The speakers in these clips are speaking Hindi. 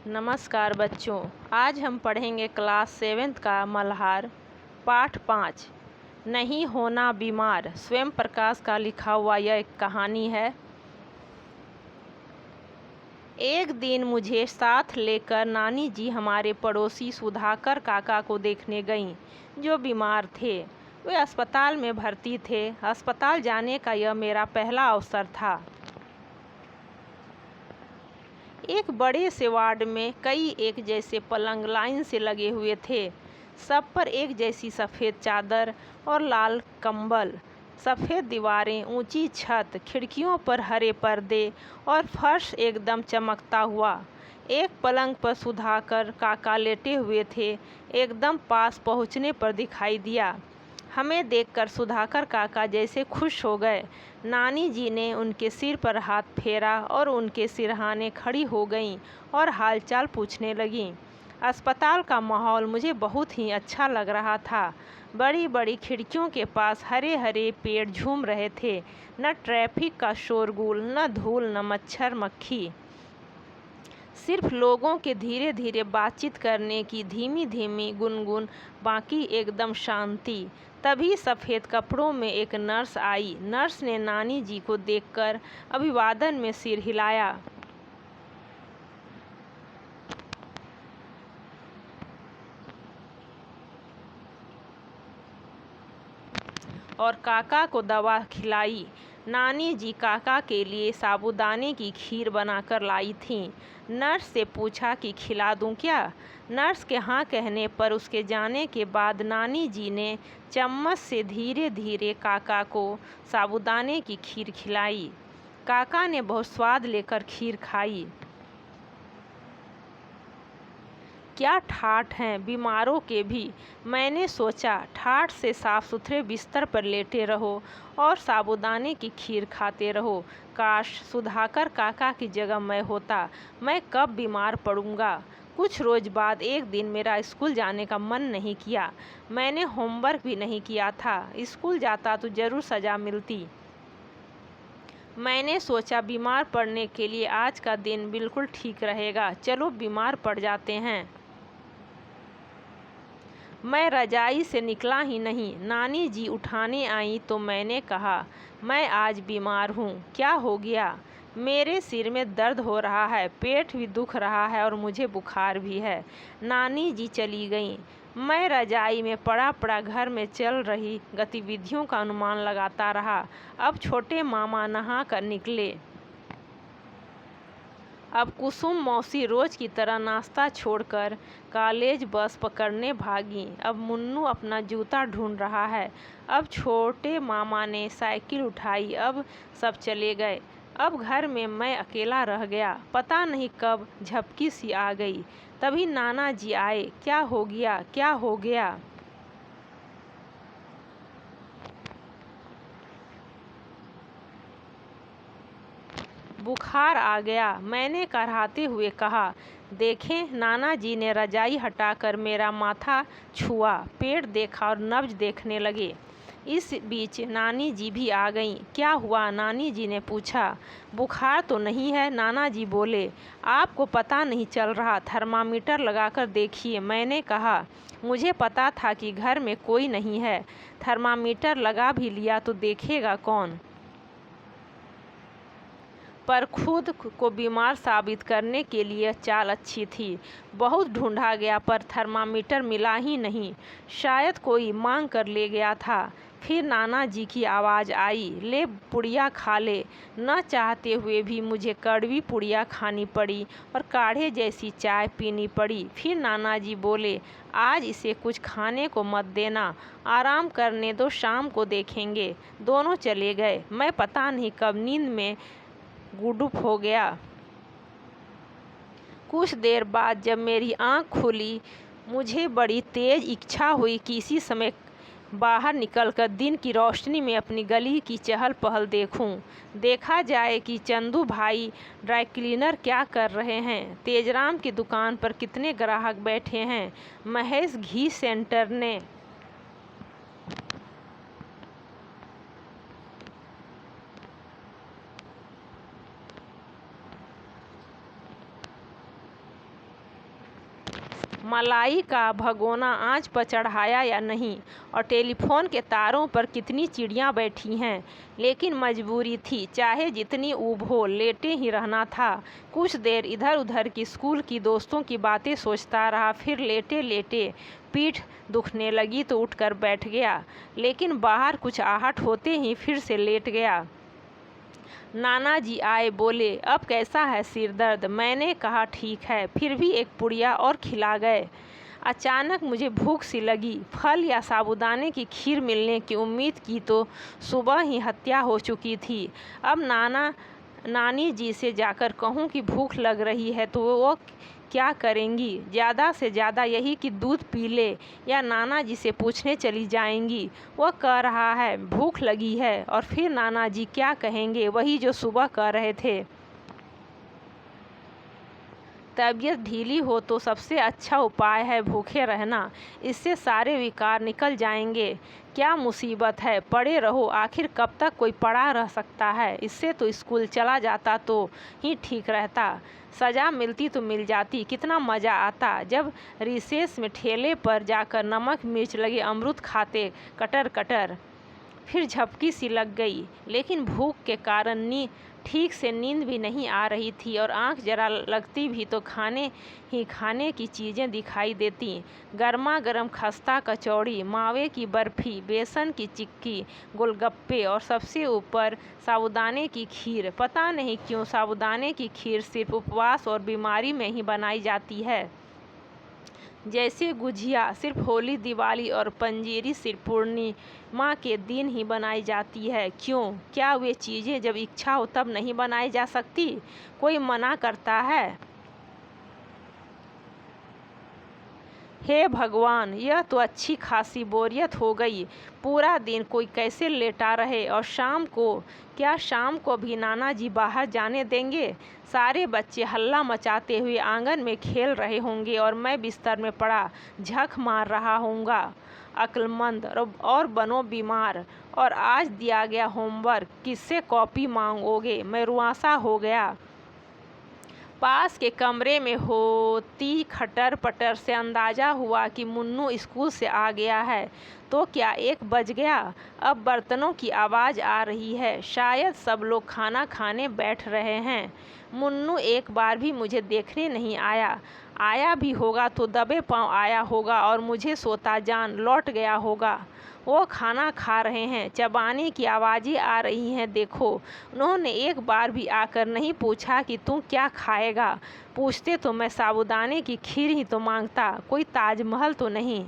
नमस्कार बच्चों। आज हम पढ़ेंगे क्लास 7th का मल्हार पाठ 5 नहीं होना बीमार। स्वयं प्रकाश का लिखा हुआ यह एक कहानी है। एक दिन मुझे साथ लेकर नानी जी हमारे पड़ोसी सुधाकर काका को देखने गईं, जो बीमार थे। वे अस्पताल में भर्ती थे। अस्पताल जाने का यह मेरा पहला अवसर था। एक बड़े से वार्ड में कई एक जैसे पलंग लाइन से लगे हुए थे। सब पर एक जैसी सफ़ेद चादर और लाल कंबल। सफ़ेद दीवारें, ऊंची छत, खिड़कियों पर हरे पर्दे और फर्श एकदम चमकता हुआ। एक पलंग पर सुधाकर काका लेटे हुए थे। एकदम पास पहुंचने पर दिखाई दिया। हमें देखकर सुधाकर काका जैसे खुश हो गए। नानी जी ने उनके सिर पर हाथ फेरा और उनके सिरहाने खड़ी हो गईं और हालचाल पूछने लगीं। अस्पताल का माहौल मुझे बहुत ही अच्छा लग रहा था। बड़ी बड़ी खिड़कियों के पास हरे हरे पेड़ झूम रहे थे। न ट्रैफिक का शोरगुल, न धूल, न मच्छर मक्खी। सिर्फ लोगों के धीरे धीरे बातचीत करने की धीमी धीमी गुनगुन, बाकी एकदम शांति। तभी सफ़ेद कपड़ों में एक नर्स आई। नर्स ने नानी जी को देखकर अभिवादन में सिर हिलाया और काका को दवा खिलाई। नानी जी काका के लिए साबूदाने की खीर बनाकर लाई थीं। नर्स से पूछा कि खिला दूं क्या। नर्स के हाँ कहने पर उसके जाने के बाद नानी जी ने चम्मच से धीरे धीरे काका को साबूदाने की खीर खिलाई। काका ने बहुत स्वाद लेकर खीर खाई। क्या ठाठ हैं बीमारों के भी, मैंने सोचा। ठाठ से साफ सुथरे बिस्तर पर लेटे रहो और साबूदाने की खीर खाते रहो। काश सुधाकर काका की जगह मैं होता। मैं कब बीमार पड़ूंगा। कुछ रोज बाद एक दिन मेरा स्कूल जाने का मन नहीं किया। मैंने होमवर्क भी नहीं किया था। स्कूल जाता तो जरूर सजा मिलती। मैंने सोचा बीमार पड़ने के लिए आज का दिन बिल्कुल ठीक रहेगा। चलो बीमार पड़ जाते हैं। मैं रजाई से निकला ही नहीं। नानी जी उठाने आई तो मैंने कहा, मैं आज बीमार हूँ। क्या हो गया। मेरे सिर में दर्द हो रहा है, पेट भी दुख रहा है और मुझे बुखार भी है। नानी जी चली गईं। मैं रजाई में पड़ा पड़ा घर में चल रही गतिविधियों का अनुमान लगाता रहा। अब छोटे मामा नहा कर निकले। अब कुसुम मौसी रोज की तरह नाश्ता छोड़कर कॉलेज बस पकड़ने भागी। अब मुन्नू अपना जूता ढूंढ रहा है। अब छोटे मामा ने साइकिल उठाई। अब सब चले गए। अब घर में मैं अकेला रह गया। पता नहीं कब झपकी सी आ गई। तभी नाना जी आए। क्या हो गया, क्या हो गया। बुखार आ गया, मैंने कराहते हुए कहा। देखें, नाना जी ने रजाई हटाकर मेरा माथा छुआ, पेट देखा और नब्ज देखने लगे। इस बीच नानी जी भी आ गईं। क्या हुआ, नानी जी ने पूछा। बुखार तो नहीं है, नाना जी बोले। आपको पता नहीं चल रहा, थर्मामीटर लगाकर देखिए, मैंने कहा। मुझे पता था कि घर में कोई नहीं है। थर्मामीटर लगा भी लिया तो देखेगा कौन। पर खुद को बीमार साबित करने के लिए चाल अच्छी थी। बहुत ढूंढा गया पर थर्मामीटर मिला ही नहीं। शायद कोई मांग कर ले गया था। फिर नाना जी की आवाज़ आई, ले पुड़िया खा ले। न चाहते हुए भी मुझे कड़वी पुड़िया खानी पड़ी और काढ़े जैसी चाय पीनी पड़ी। फिर नाना जी बोले, आज इसे कुछ खाने को मत देना, आराम करने दो, शाम को देखेंगे। दोनों चले गए। मैं पता नहीं कब नींद में गुडुप हो गया। कुछ देर बाद जब मेरी आंख खुली, मुझे बड़ी तेज इच्छा हुई कि इसी समय बाहर निकलकर दिन की रोशनी में अपनी गली की चहल पहल देखूं। देखा जाए कि चंदू भाई ड्राई क्लीनर क्या कर रहे हैं, तेजराम की दुकान पर कितने ग्राहक बैठे हैं, महेश घी सेंटर ने मलाई का भगोना आंच पर चढ़ाया या नहीं, और टेलीफोन के तारों पर कितनी चिड़ियां बैठी हैं। लेकिन मजबूरी थी, चाहे जितनी ऊब हो, लेटे ही रहना था। कुछ देर इधर उधर की स्कूल की दोस्तों की बातें सोचता रहा, फिर लेटे लेटे पीठ दुखने लगी तो उठकर बैठ गया। लेकिन बाहर कुछ आहट होते ही फिर से लेट गया। नाना जी आए, बोले, अब कैसा है सिर दर्द? मैंने कहा ठीक है, फिर भी एक पुड़िया और खिला गए। अचानक मुझे भूख सी लगी। फल या साबूदाने की खीर मिलने की उम्मीद की तो सुबह ही हत्या हो चुकी थी। अब नानी जी से जाकर कहूँ कि भूख लग रही है तो वो क्या करेंगी? ज़्यादा से ज़्यादा यही कि दूध पी ले, या नाना जी से पूछने चली जाएंगी, वह कह रहा है भूख लगी है, और फिर नाना जी क्या कहेंगे? वही जो सुबह कह रहे थे। तबीयत ढीली हो तो सबसे अच्छा उपाय है भूखे रहना, इससे सारे विकार निकल जाएंगे। क्या मुसीबत है, पड़े रहो, आखिर कब तक कोई पड़ा रह सकता है? इससे तो स्कूल चला जाता तो ही ठीक रहता। सज़ा मिलती तो मिल जाती, कितना मज़ा आता जब रिसेस में ठेले पर जाकर नमक मिर्च लगे अमरूद खाते, कटर कटर। फिर झपकी सी लग गई, लेकिन भूख के कारण ठीक से नींद भी नहीं आ रही थी, और आंख जरा लगती भी तो खाने की चीज़ें दिखाई देती। गर्मा गर्म खस्ता कचौड़ी, मावे की बर्फ़ी, बेसन की चिक्की, गोलगप्पे, और सबसे ऊपर साबूदाने की खीर। पता नहीं क्यों साबूदाने की खीर सिर्फ उपवास और बीमारी में ही बनाई जाती है, जैसे गुझिया सिर्फ होली, दिवाली और पंजीरी सिर्फ पूर्णिमा के दिन ही बनाई जाती है। क्यों? क्या वे चीज़ें जब इच्छा हो तब नहीं बनाई जा सकती? कोई मना करता है? हे भगवान, यह तो अच्छी खासी बोरियत हो गई। पूरा दिन कोई कैसे लेटा रहे, और क्या शाम को भी नाना जी बाहर जाने देंगे? सारे बच्चे हल्ला मचाते हुए आंगन में खेल रहे होंगे, और मैं बिस्तर में पड़ा झक मार रहा होऊंगा। अक्लमंद और बनो बीमार, और आज दिया गया होमवर्क किससे कॉपी मांगोगे? मैं रुआंसा हो गया। पास के कमरे में होती खटर पटर से अंदाज़ा हुआ कि मुन्नू स्कूल से आ गया है। तो क्या 1 बज गया? अब बर्तनों की आवाज़ आ रही है, शायद सब लोग खाना खाने बैठ रहे हैं। मुन्नू एक बार भी मुझे देखने नहीं आया। आया भी होगा तो दबे पांव आया होगा, और मुझे सोता जान लौट गया होगा। वो खाना खा रहे हैं, चबाने की आवाज़ें आ रही हैं। देखो, उन्होंने एक बार भी आकर नहीं पूछा कि तू क्या खाएगा। पूछते तो मैं साबूदाने की खीर ही तो मांगता, कोई ताजमहल तो नहीं।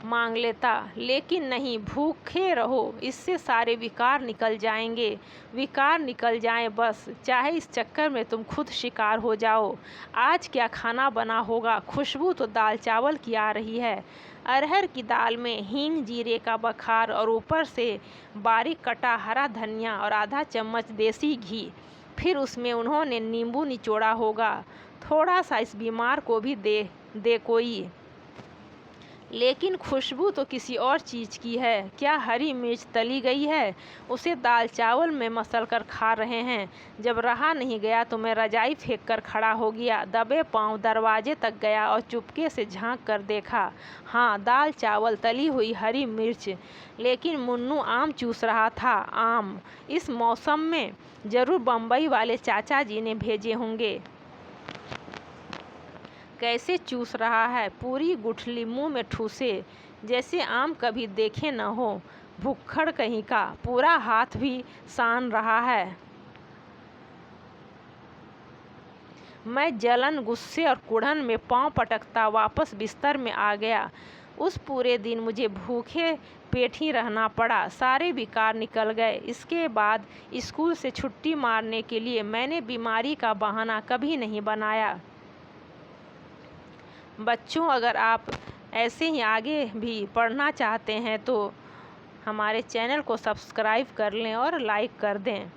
मांग लेता, लेकिन नहीं, भूखे रहो, इससे सारे विकार निकल जाएंगे। विकार निकल जाएं बस, चाहे इस चक्कर में तुम खुद शिकार हो जाओ। आज क्या खाना बना होगा? खुशबू तो दाल चावल की आ रही है। अरहर की दाल में हींग, जीरे का बखार, और ऊपर से बारीक कटा हरा धनिया और आधा चम्मच देसी घी। फिर उसमें उन्होंने नींबू निचोड़ा होगा। थोड़ा सा इस बीमार को भी दे कोई। लेकिन खुशबू तो किसी और चीज़ की है। क्या हरी मिर्च तली गई है? उसे दाल चावल में मसल कर खा रहे हैं। जब रहा नहीं गया तो मैं रजाई फेंक कर खड़ा हो गया, दबे पांव दरवाजे तक गया और चुपके से झांक कर देखा। हाँ, दाल चावल, तली हुई हरी मिर्च। लेकिन मुन्नू आम चूस रहा था। आम इस मौसम में ज़रूर बम्बई वाले चाचा जी ने भेजे होंगे। कैसे चूस रहा है, पूरी गुठली मुंह में ठूसे, जैसे आम कभी देखे न हो। भुक्खड़ कहीं का, पूरा हाथ भी सान रहा है। मैं जलन, गुस्से और कुढ़न में पांव पटकता वापस बिस्तर में आ गया। उस पूरे दिन मुझे भूखे पेट ही रहना पड़ा। सारे विकार निकल गए। इसके बाद स्कूल से छुट्टी मारने के लिए मैंने बीमारी का बहाना कभी नहीं बनाया। बच्चों, अगर आप ऐसे ही आगे भी पढ़ना चाहते हैं तो हमारे चैनल को सब्सक्राइब कर लें और लाइक कर दें।